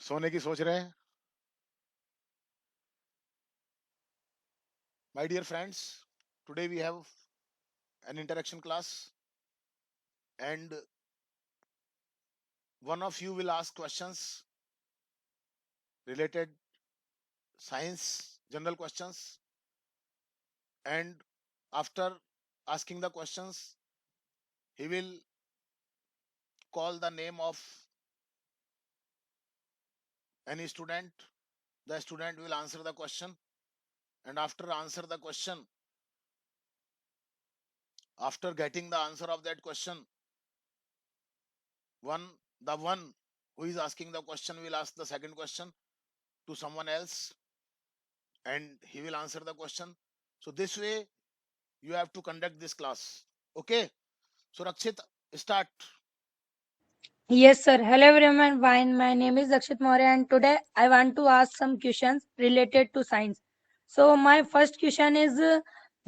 सोने की सोच रहे हैं? My dear friends, today we have an interaction class, and one of you will ask questions related science, general questions, and after asking the questions, he will call the name of any student. The student will answer the question, and after getting the answer of that question, one the one who is asking the question will ask the second question to someone else, and he will answer the question. So this way you have to conduct this class. Okay, so Rakshit, start. Yes, sir. Hello, everyone. My name is Dakshit Maurya, and today I want to ask some questions related to science. So, my first question is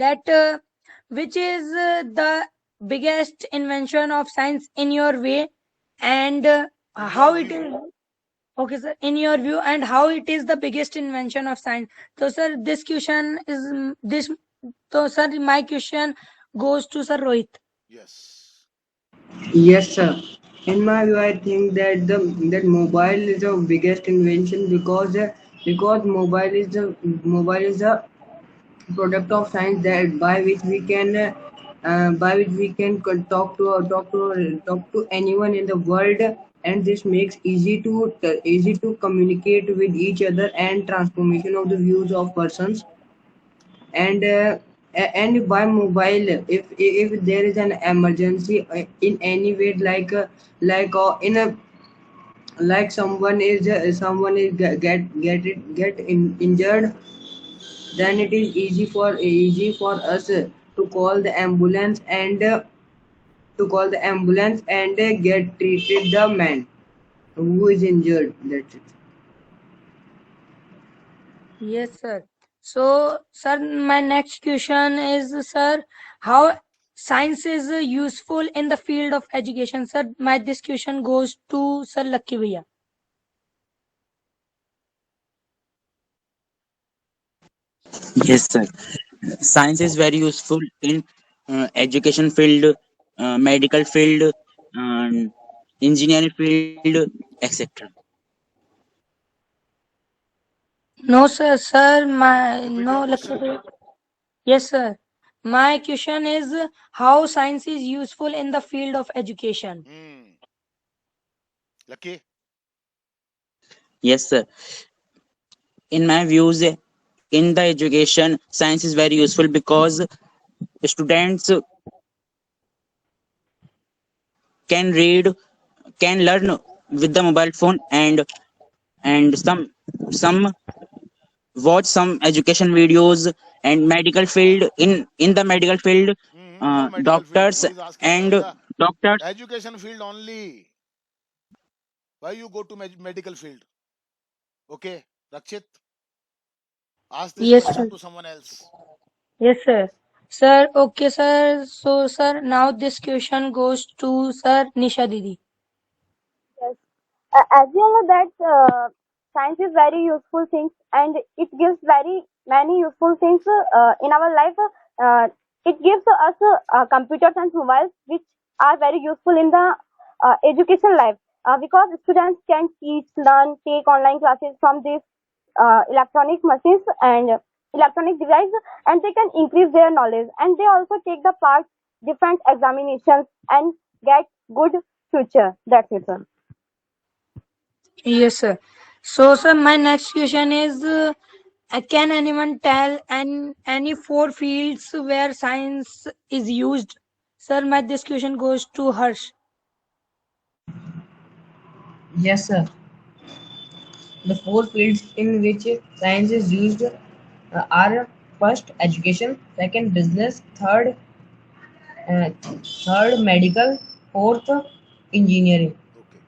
that which is the biggest invention of science in your way, and In how your it view, is? Okay, sir. In your view, and how it is the biggest invention of science. So, sir, this question is this. So, sir, my question goes to Sir Rohit. yes. Yes, sir. In my view, I think that that mobile is the biggest invention because mobile is a product of science that by which we can talk to anyone in the world, and this makes easy to communicate with each other and transformation of the views of persons. And by mobile, if there is an emergency in any way, in a like someone is injured, then it is easy for us to call the ambulance and get treated the man who is injured. That's it. Yes, sir. So, sir, my next question is, sir, how science is useful in the field of education? Sir, my this question goes to Sir Lucky Bhaiya. Yes, sir. Science is very useful in education field, medical field, and engineering field, etc. No, sir, sir, my Repeat your no, Lucky question. Bhaiya. Yes, sir. My question is how science is useful in the field of education. Lucky. Yes, sir. In my views, in the education, science is very useful because students can read, can learn with the mobile phone, and some watch some education videos. And medical field, in the medical field, What medical field? doctors He is asking and in the doctors. education field only. Why you go to medical field? Okay, Rakshit, ask this Yes, question sir. to someone else. Yes, sir. Sir, okay, sir. So, sir, now this question goes to Sir Nisha Didi. Yes. As you know that science is very useful thing and it gives very many useful things in our life. Uh, it gives us computers and mobiles which are very useful in the education life because students can teach, learn, take online classes from these electronic machines and electronic devices, and they can increase their knowledge, and they also take the part different examinations and get good future. That's it, sir. Yes, sir. So, sir, my next question is can anyone tell any four fields where science is used? Sir, my this question goes to Harsh. Yes, sir. The four fields in which science is used are: first, education; second, business; third, medical; fourth, engineering. Okay.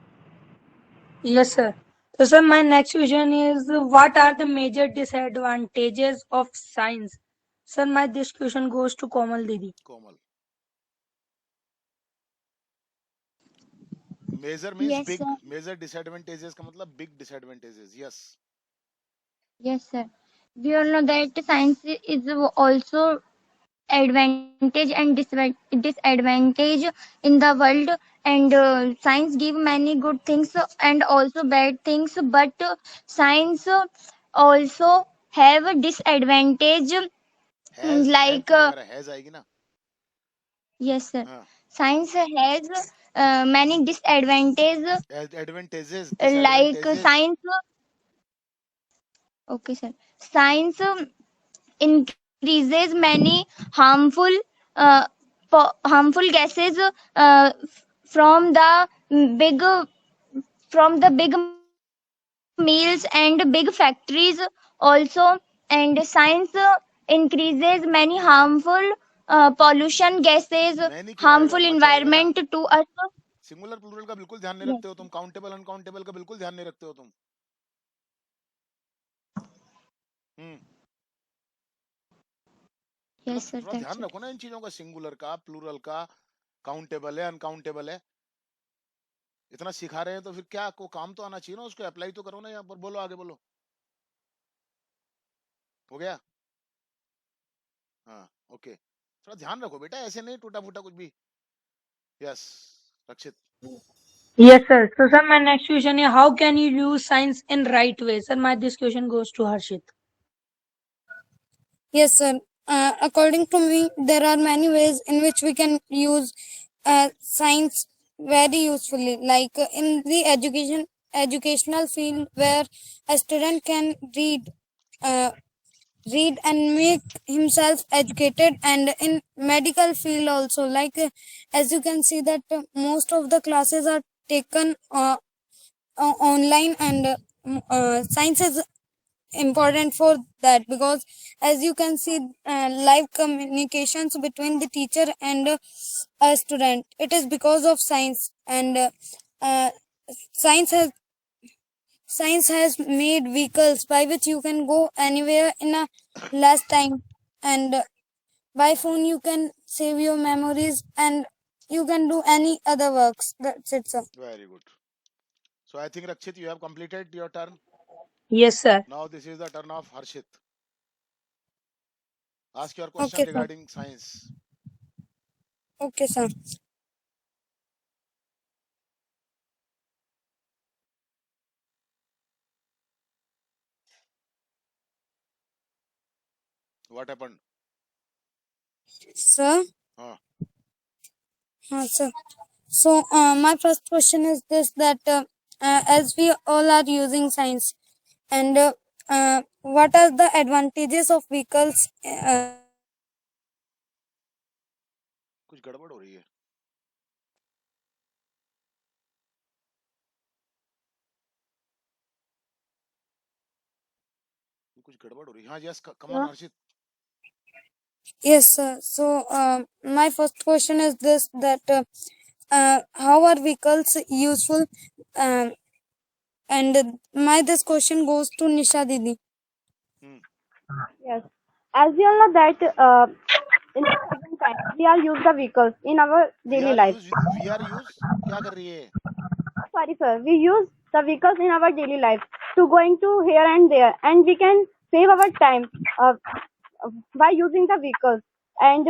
Yes, sir. So, sir, my next question is what are the major disadvantages of science? Sir, my this question goes to Komal Didi. Komal. Major means Yes, big, sir. Major disadvantages का मतलब big disadvantages. Yes. Yes, sir. We all know that science is also advantage and disadvantage in the world, and science give many good things and also bad things, but science also have a disadvantage, has like क्यों लगा रहा है? Has आएगी ना. yes sir, हाँ. science has many disadvantage, advantages, like disadvantages. science, okay sir, science increases many harmful uh, harmful gases from the big from the big mills and big factories also, and science increases many harmful pollution gases, मैंने क्यों आएगा? harmful much आएगा ना. environment to us. Singular plural का बिल्कुल ध्यान नहीं Yes, रखते हो तुम. काउंटेबल अनकाउंटेबल का बिल्कुल ध्यान नहीं रखते हो तुम. हम्म. मतलब yes sir, थोड़ा that's ध्यान it. रखो ना इन चीजों का. सिंगुलर का, प्लूरल का, काउंटेबल है, अनकाउंटेबल है. इतना सिखा रहे हैं तो फिर क्या, को काम तो आना चाहिए ना. उसको अप्लाई तो करो ना यहाँ पर. बोलो, आगे बोलो. हो गया. हाँ. ओके. थोड़ा ध्यान रखो बेटा, ऐसे नहीं टूटा फूटा कुछ भी. Yes. Rakshit. Yes, sir. So, sir, my next question is how can you use science in right way? Sir, my this question goes to Harshit. Yes, sir. According to me, there are many ways in which we can use science very usefully. Like in the educational field, where a student can uh, read and make himself educated, and in medical field also. Like as you can see that most of the classes are taken online, and science is important for that, because as you can see live communications between the teacher and a student, it is because of science. And uh, science has science has made vehicles by which you can go anywhere in a less time, and by phone you can save your memories, and you can do any other works. That's it, sir. Very good. So I think Rakshit, you have completed your turn. Yes, sir. Now this is the turn of Harshit. Ask your Okay, question sir. regarding science. Okay, sir. What happened? Sir. Huh. Sir. So, my first question is this: that as we all are using science, and what are the advantages of vehicles? कुछ गड़बड़ हो रही है. कुछ गड़बड़ हो रही है. हाँ. Yes. Come on, Harshit. Yes, sir. So, my first question is this: that how are vehicles useful? And my this question goes to Nisha Didi. Yes. As we all know that in the present time we are use the vehicles in our daily life. We are use. क्या कर रही है? Sorry, sir. We use the vehicles in our daily life to going to here and there, and we can save our time by using the vehicles. And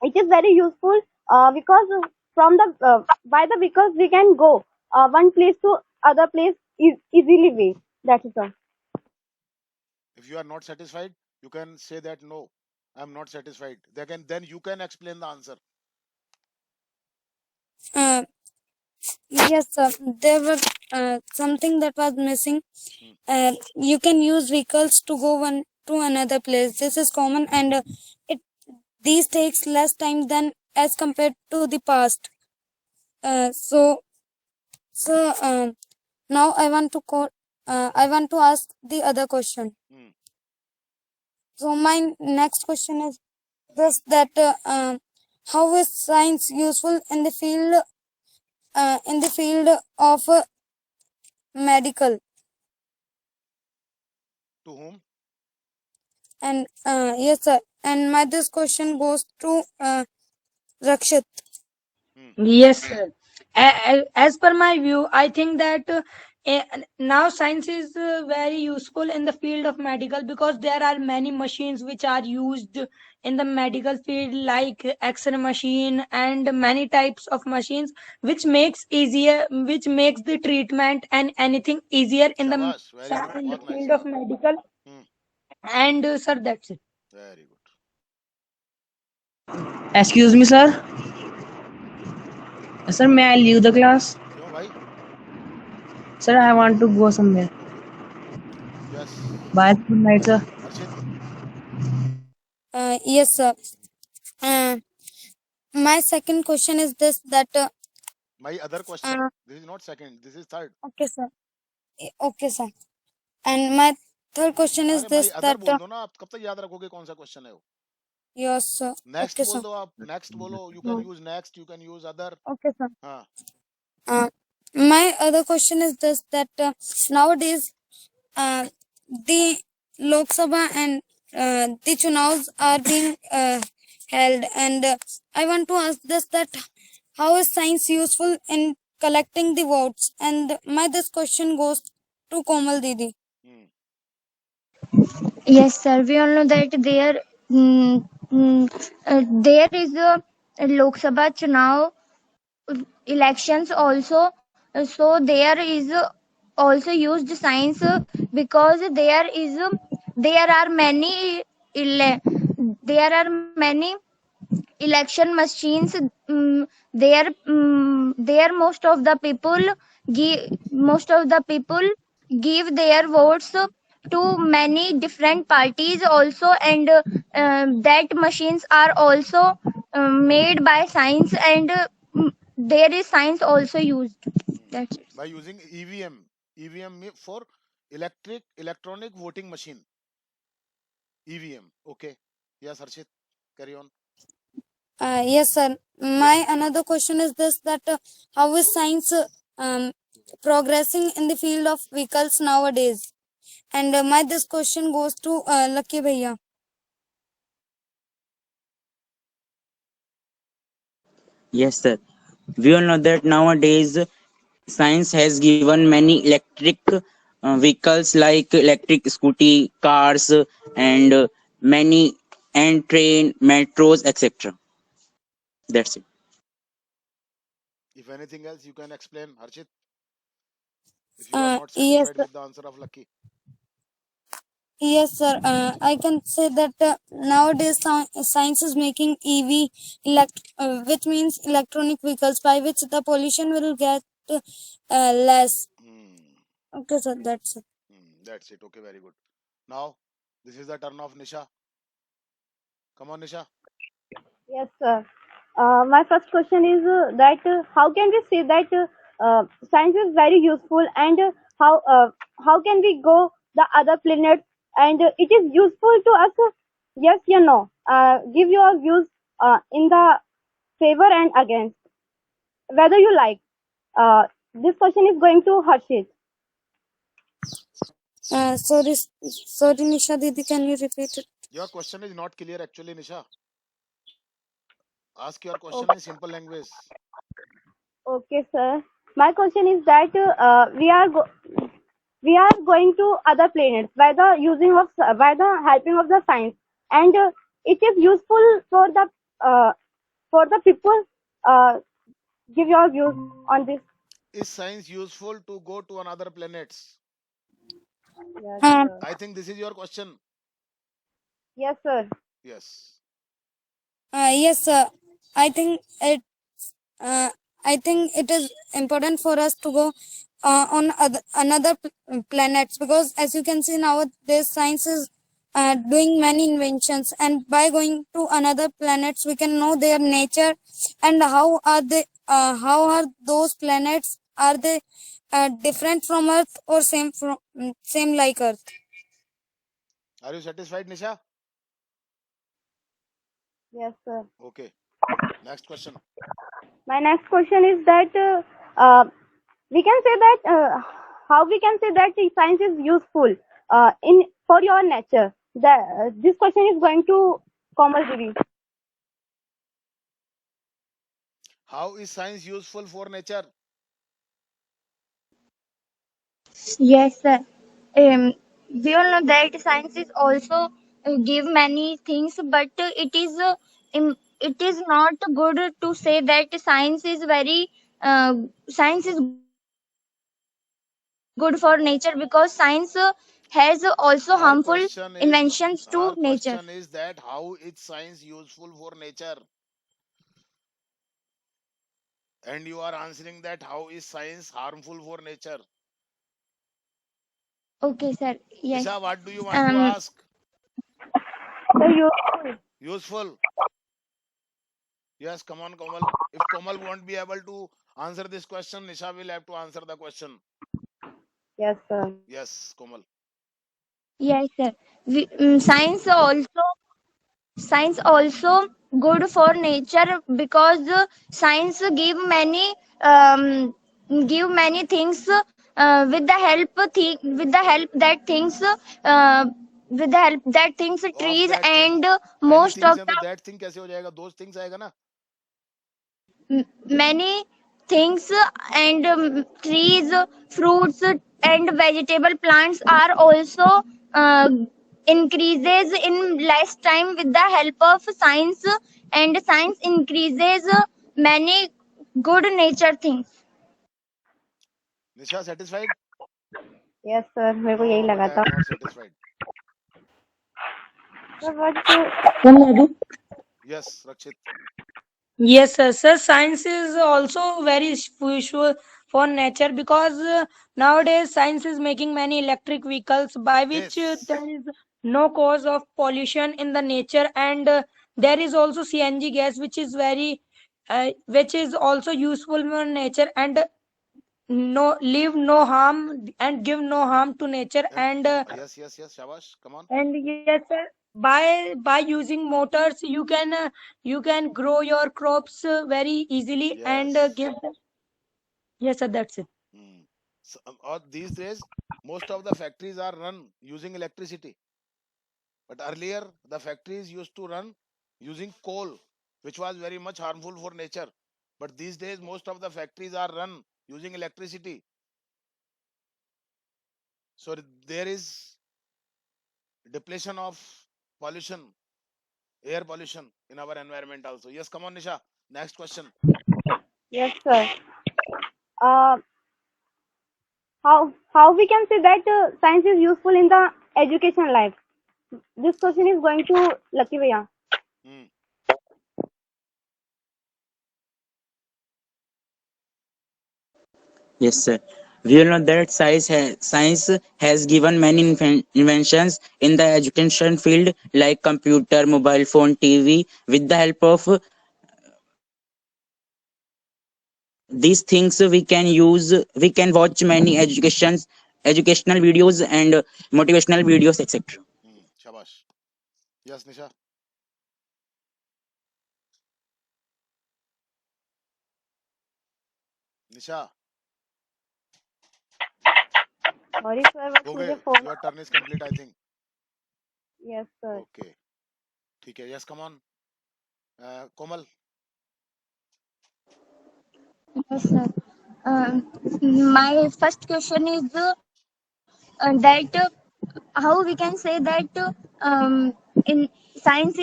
it is very useful because from the by the vehicles we can go one place to other place easily way. That's it, sir. If you are not satisfied, you can say that no, I am not satisfied. Then you can explain the answer. Yes, sir. There was something that was missing. You can use vehicles to go one to another place. This is common, and it these takes less time than as compared to the past. So now I want to I want to ask the other question. So my next question is this: that how is science useful in the field of medical? To whom? And yes, sir. And my this question goes to Rakshit. Yes, sir. As per my view, I think that now science is very useful in the field of medical, because there are many machines which are used in the medical field, like X-ray machine and many types of machines, which makes the treatment and anything easier in the Shabash, very good, in the बहुत nice, field of हाँ. medical. Hmm, And sir, that's it. very good. Excuse me, sir. Sir, may I leave the class? क्यों भाई? Sir, I want to go somewhere. Okay. Yes. Bye. Good night, sir. Harshit, Yes, sir. My second question is this, that my other question. uh, This is not second. This is third. okay, sir. Okay, sir. And my third question is अरे भाई this, other that बोल दो ना, आप कब तक याद रखोगे कौन सा क्वेश्चन है वो? yes, sir. नेक्स्ट Okay, बोल sir. दो आप, नेक्स्ट बोलो. You can use next, you can use other. Okay, sir. हाँ. My other question is this, that nowadays the Lok Sabha and the Chunavs are being held, and I want to ask this, that how is science useful in collecting the votes? And my this question goes to Komal Didi. Hmm. Yes, sir. We all know that there is a Lok Sabha Chunav elections also. So there is also used science, because there are many there are many election machines. There most of the people give their votes to many different parties also, and that machines are also made by science, and there is science also used. That's it. By using EVM. For electronic voting machine. EVM. Okay. Yes, Harshit. Carry on. Yes, sir. My another question is this, that how is science progressing in the field of vehicles nowadays? And my this question goes to Lucky Bhaiya. Yes, sir. We all know that nowadays science has given many electric vehicles like electric scooty, cars, and many and train, metros, etc. That's it. If anything else, you can explain, Harshit. If you are not Yes, satisfied with the answer of Lucky. yes, sir. I can say that nowadays science is making EV, which means electronic vehicles, by which the pollution will get less. Okay, sir. That's it. That's it. Okay, very good. Now, this is the turn of Nisha. Come on, Nisha. Yes, sir. My first question is that how can we say that science is very useful, and how can we go the other planets, and it is useful to us? Yes, you know. Give your views in the favor and against, whether you like. This question is going to Harshit. Sorry, Nisha Didi, can you repeat it? Your question is not clear actually, Nisha. Ask your question in simple language. Okay, sir. My question is that we are going to other planets by the helping of the science, and it is useful for the people. Give your views on this. Is science useful to go to another planets? Yes, Um, sir. I think this is your question. Yes, sir. Yes. Yes, sir. I think it. I think it is important for us to go on another planets, because as you can see nowadays science is doing many inventions, and by going to another planets we can know their nature, and how are they, how are those planets, are they different from Earth or same like Earth. Are you satisfied, Nisha? Yes, sir. Okay. Next question. My next question is that we can say that how we can say that the science is useful in for your nature. This question is going to Komal Devi. How is science useful for nature? Yes, sir. We all know that science is also give many things, but it is not good to say that science is good for nature, because science has also harmful Our inventions to question is nature. our question is that how is science useful for nature? And you are answering that how is science harmful for nature? Okay, sir. Yes. Nisha, what do you want to ask? So useful. Useful. Yes, come on, Komal. If Komal won't be able to answer this question, Nisha will have to answer the question. Yes, sir. Yes, Komal. Yes, sir. Science also good for nature, because um, give many things with the help that things Of trees that thing. and Many most things of हैं तो the that thing कैसे हो जाएगा? Those things आएगा ना? many things and trees, fruits and vegetable plants are also uh, increases in less time with the help of science, and science increases many good nature things. Nisha, satisfied? Yes, sir. मेरे को यही No, but लगा I था. am not satisfied. Sir, what Yes, Rakshit. Yes, sir. Sir, science is also very useful for nature because nowadays science is making many electric vehicles by which This. there is no cause of pollution in the nature, and there is also CNG gas which is also useful for nature and no leave no harm and give no harm to nature, And yes, Shabash. Come on. yes sir, by using motors you can grow your crops very easily and Yes. give them. Yes sir, that's it. Hmm. So, or these days, most of the factories are run using electricity. But earlier, the factories used to run using coal, which was very much harmful for nature. But these days, most of the factories are run using electricity. So there is depletion of pollution, air pollution in our environment also. Yes, come on, Nisha. Next question. Yes, sir. Uh, how we can say that science is useful in the education life? This question is going to Lucky Bhaiya. Hmm. Yes, sir. We all know that science has given many inventions in the education field, like computer, mobile phone, TV. With the help of these things, we can watch many educational videos and motivational videos, etc. Hmm. Shabash. Yes, Nisha. Nisha. Sorry, sir, बस मुझे Okay, phone. your turn is complete, I think. Yes, sir. Okay. ठीक है. Yes, come on. Komal. Yes, sir. My first question is that how we can say that in science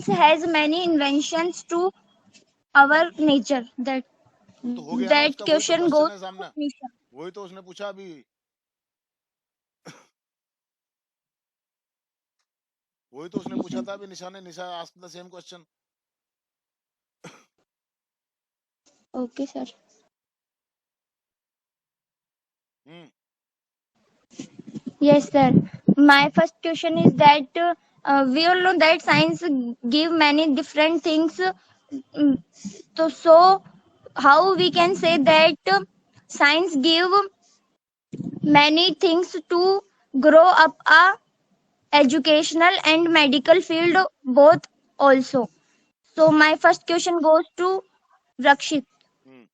has many inventions to our nature. तो हो गया ना That उसका वही तो question question goes है to सामने Nisha. वही तो उसने पूछा अभी वही तो उसने पूछा था अभी निशा ने Nisha asked the same question Okay, sir. Hmm Yes, sir. My first question is that we all know that science give many different things. So how we can say that science give many things to grow up a educational and medical field both also. So my first question goes to Rakshit. Hmm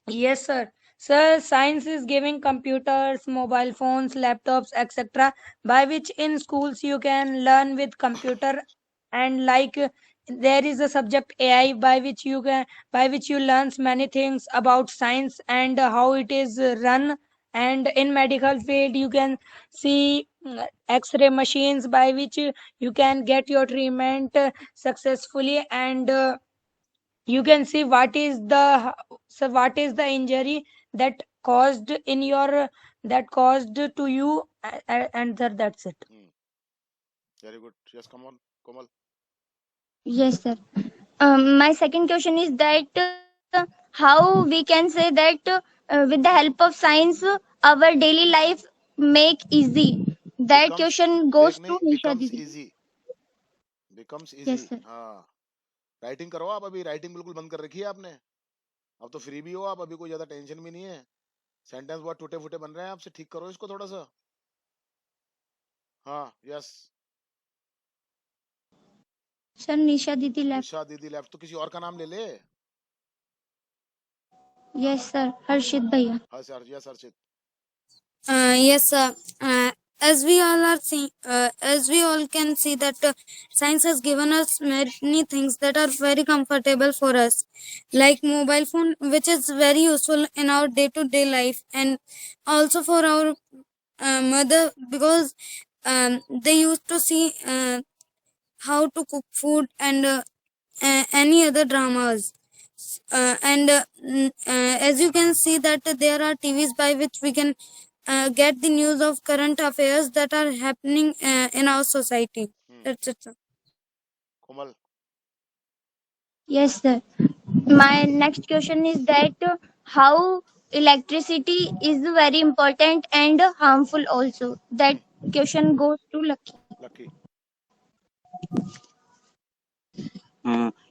Yes sir. Sir, science is giving computers, mobile phones, laptops, etc. by which in schools you can learn with computer and like there is a subject AI by which you learn many things about science and how it is run. And in medical field you can see x-ray machines by which you can get your treatment successfully, and you can see what is the injury that caused in your that caused to you, and that's it. Very good. Yes, come on, Komal. Yes, sir. My second question is that how we can say that with the help of science, our daily life make easy. That Becomes question goes break to नहीं Nisha becomes Didi. easy. Becomes Yes, easy. sir. हाँ, writing करो आप, अभी writing बिल्कुल बंद कर रखी है आपने। अब तो फ्री भी हो आप, अभी कोई ज्यादा टेंशन भी नहीं है। सेंटेंस बहुत टूटे फूटे बन रहे हैं आपसे, ठीक करो इसको थोड़ा सा। हाँ, yes. Sir, Nisha Didi left. निशा दीदी लेफ्ट, तो किसी और का नाम ले ले। Yes, sir. Harshit Bhaiya. हाँ sir, yes Archit. Yes, sir. As we all are seeing, as we all can see that science has given us many things that are very comfortable for us, like mobile phone, which is very useful in our day-to-day life, and also for our mother, because they used to see how to cook food and any other dramas. As you can see that there are TVs by which we can get the news of current affairs that are happening in our society. That's it, sir. Komal. Yes, sir. My next question is that how electricity is very important and harmful also. That question goes to Lucky. Lucky.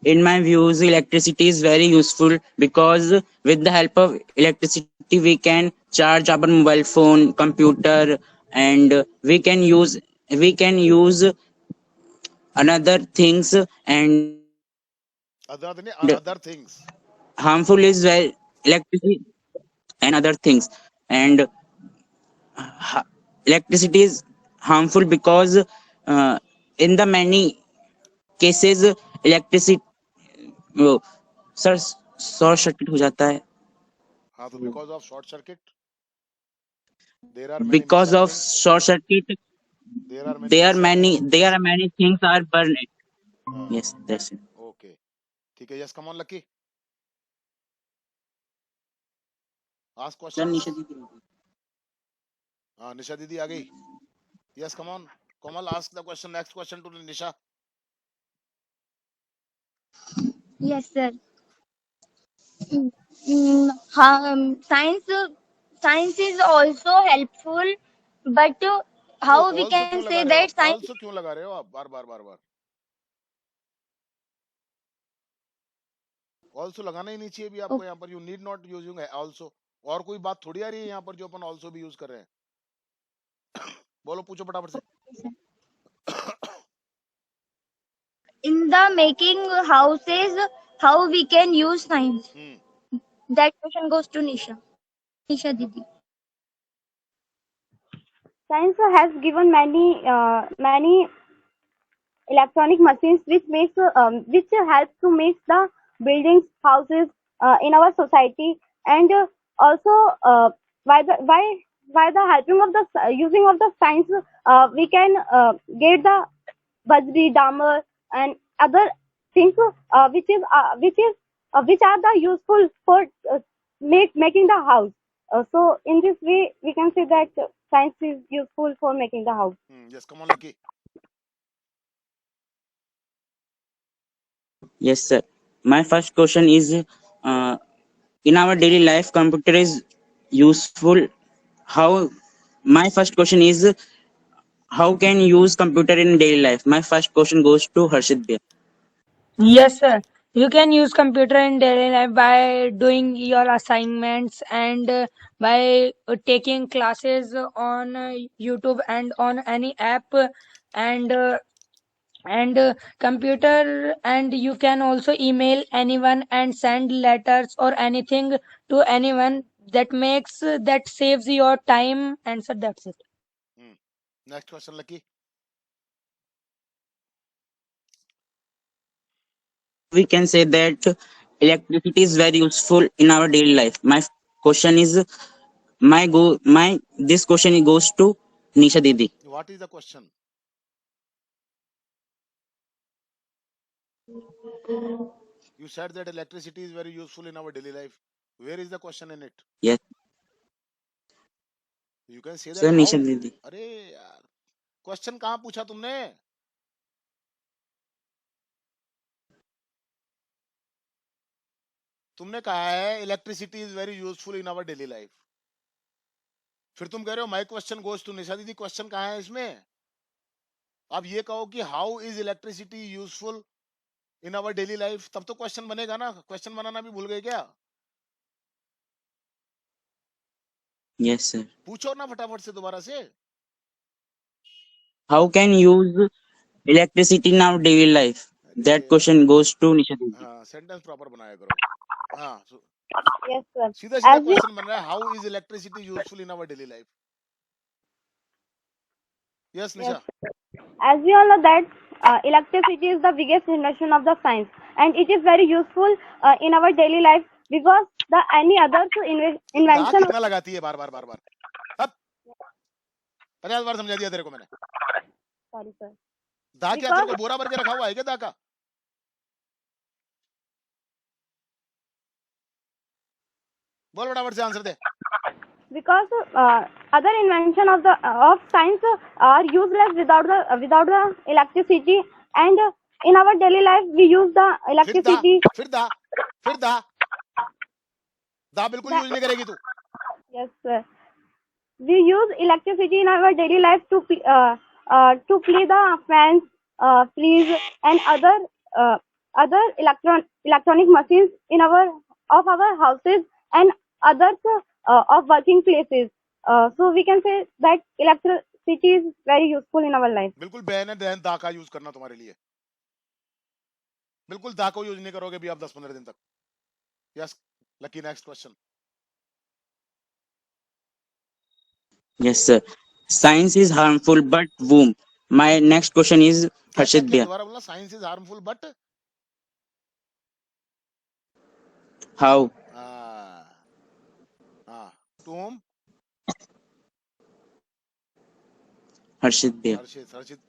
In my views, electricity is very useful because with the help of electricity, we can charge our mobile phone, computer, and we can use another things. And other things। harmful is very electricity and other things. And electricity is harmful because in the many cases electricity sir short circuit हो जाता है हाँ, तो because of short circuit there are many because mixer of things. short circuit there are many mixer there things. are many things are burned. Yes, that's it. Okay, ठीक है। Yes, come on Lucky, ask sir questions. Nisha दीदी हाँ, निशा दीदी आ गई। Yes, come on Komal, ask the question, next question to Nisha. Yes, sir. Science is also helpful, but how we also can क्यों say लगा रहे हो that आप? science. ऑल्सो क्यों लगा रहे हो आप बार बार बार बार? ऑल्सो लगाना ही नहीं चाहिए भी आपको यहाँ पर। You need not using also. और कोई बात थोड़ी आ रही है यहाँ पर जो अपन ऑल्सो भी यूज कर रहे हैं। बोलो, पूछो फटाफट से। In the making houses, how we can use science? That question goes to Nisha Didi. Science has given many electronic machines which help to make the buildings, houses in our society, and also by the by the helping of the using of the science, we can get the bajri, damar, and other things which are the useful for making the house. So in this way, we can say that science is useful for making the house. Yes, come on, Lucky. Yes, sir. My first question is in our daily life, computer is useful. How? My first question is how can use computer in daily life? My first question goes to Harshit Bhaiya. Yes, sir. You can use computer in daily life by doing your assignments and by taking classes on YouTube and on any app, and computer, and you can also email anyone and send letters or anything to anyone. That saves your time, and so that's it. Next question, Lucky. we can say that electricity is very useful in our daily life. My question is my this question goes to Nisha Didi. What is the question? You said that electricity is very useful in our daily life. Where is the question in it? Yes, You can say that sir, how. Nisha Didi. अरे यार, question कहाँ पूछा तुमने? तुमने कहा है electricity is very useful in our daily life. फिर तुम कह रहे हो my question goes to Nisha didi. Question कहाँ है इसमें? आप ये कहो कि how is electricity useful in our daily life, तब तो क्वेश्चन बनेगा ना. क्वेश्चन बनाना भी भूल गए क्या? Yes, sir. पूछो ना फटाफट से दोबारा से. How can use electricity in our daily life? That question goes to Nisha Didi. हाँ, सेंटेंस प्रॉपर बनाया करो. हाँ, Yes, sir. सीधा सीधा As we क्वेश्चन बन रहा है how is electricity useful in our daily life. Yes Nisha. as we all know that electricity is the biggest invention of the science, and it is very useful in our daily life because the any other दा invention. कितना लगाती है बार बार बार बार. अब 50 बार समझा दिया तेरे को मैंने. Sorry, sir. दा क्या तेरे को बोरा भर के रखा हुआ है क्या दा का? बोल फटाफट से answer they. Because other invention of the of science are useless without the electricity, and in our daily life we use the electricity. फिर दा बिल्कुल यूज नहीं करेगी तू. Yes, sir. We use electricity in our daily life to play the fans, freeze, and other electronic machines in our houses and others of working places. So we can say that electricity is very useful in our life. बिल्कुल बहन है बहन दा का use करना तुम्हारे लिए. बिल्कुल दा को यूज नहीं करोगे भी आप 10-15 दिन तक. Yes lucky. Next question. Yes, sir. Science is harmful, but whom? My next question is Harshit Bhaiya. दोबारा बोलना. Science is harmful but How? To home. Harshit Bhaiya. Harshit.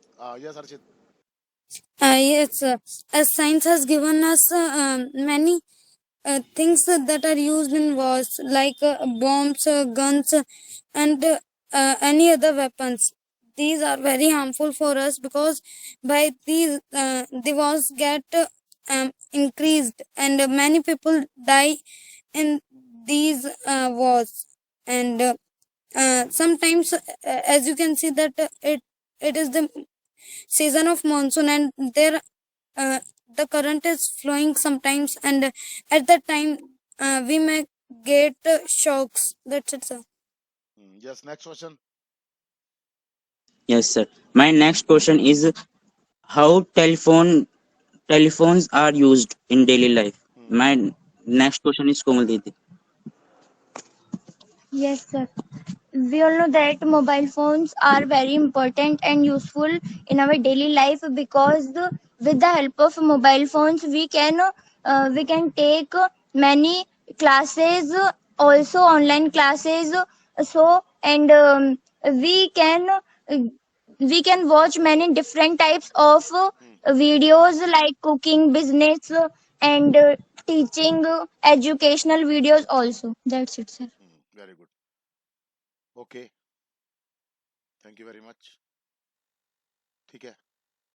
Yes Harshit. Yes, as science has given us many things that are used in wars, like bombs, guns, and any other weapons. These are very harmful for us because by these the wars get increased, and many people die in these wars. And sometimes, as you can see, that it is the season of monsoon, and there the current is flowing sometimes, and at that time we may get shocks. That's it, sir. Yes, next question. Yes, sir. My next question is how telephones are used in daily life. My next question is Komal Didi. Yes, sir. We all know that mobile phones are very important and useful in our daily life because with the help of mobile phones we can take many classes, also online classes. So and we can watch many different types of videos like cooking, business, and teaching, educational videos also. That's it, sir. Very good. Okay. Thank you very much. ठीक है.